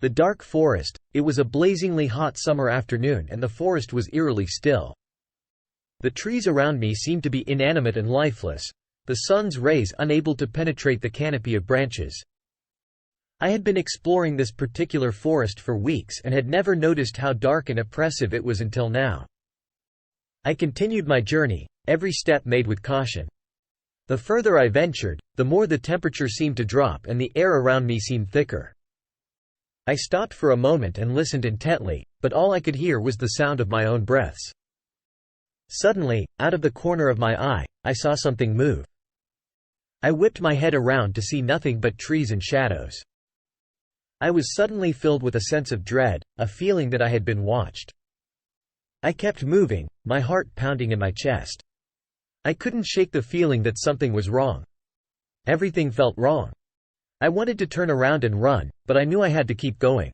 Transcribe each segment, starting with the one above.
The dark forest. It was a blazingly hot summer afternoon and the forest was eerily still. The trees around me seemed to be inanimate and lifeless, the sun's rays unable to penetrate the canopy of branches. I had been exploring this particular forest for weeks and had never noticed how dark and oppressive it was until now. I continued my journey, every step made with caution. The further I ventured, the more the temperature seemed to drop and the air around me seemed thicker. I stopped for a moment and listened intently, but all I could hear was the sound of my own breaths. Suddenly, out of the corner of my eye, I saw something move. I whipped my head around to see nothing but trees and shadows. I was suddenly filled with a sense of dread, a feeling that I had been watched. I kept moving, my heart pounding in my chest. I couldn't shake the feeling that something was wrong. Everything felt wrong. I wanted to turn around and run, but I knew I had to keep going.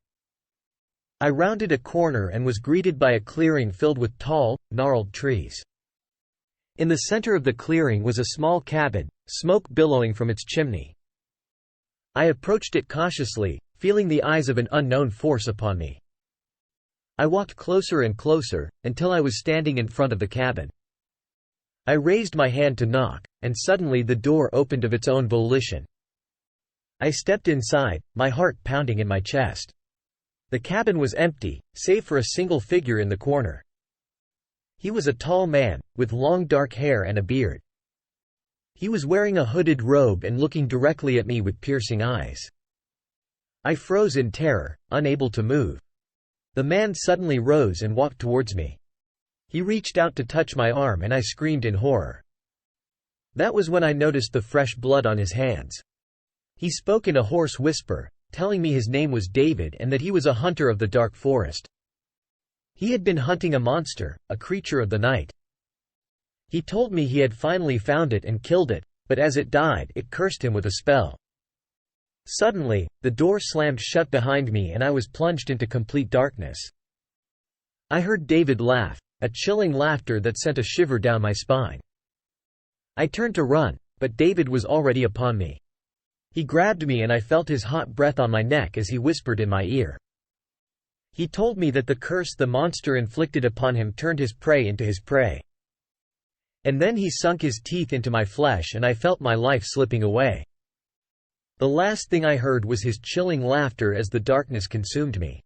I rounded a corner and was greeted by a clearing filled with tall, gnarled trees. In the center of the clearing was a small cabin, smoke billowing from its chimney. I approached it cautiously, feeling the eyes of an unknown force upon me. I walked closer and closer, until I was standing in front of the cabin. I raised my hand to knock, and suddenly the door opened of its own volition. I stepped inside, my heart pounding in my chest. The cabin was empty, save for a single figure in the corner. He was a tall man, with long dark hair and a beard. He was wearing a hooded robe and looking directly at me with piercing eyes. I froze in terror, unable to move. The man suddenly rose and walked towards me. He reached out to touch my arm and I screamed in horror. That was when I noticed the fresh blood on his hands. He spoke in a hoarse whisper, telling me his name was David and that he was a hunter of the dark forest. He had been hunting a monster, a creature of the night. He told me he had finally found it and killed it, but as it died, it cursed him with a spell. Suddenly, the door slammed shut behind me and I was plunged into complete darkness. I heard David laugh, a chilling laughter that sent a shiver down my spine. I turned to run, but David was already upon me. He grabbed me and I felt his hot breath on my neck as he whispered in my ear. He told me that the curse the monster inflicted upon him turned his prey into his prey. And then he sunk his teeth into my flesh and I felt my life slipping away. The last thing I heard was his chilling laughter as the darkness consumed me.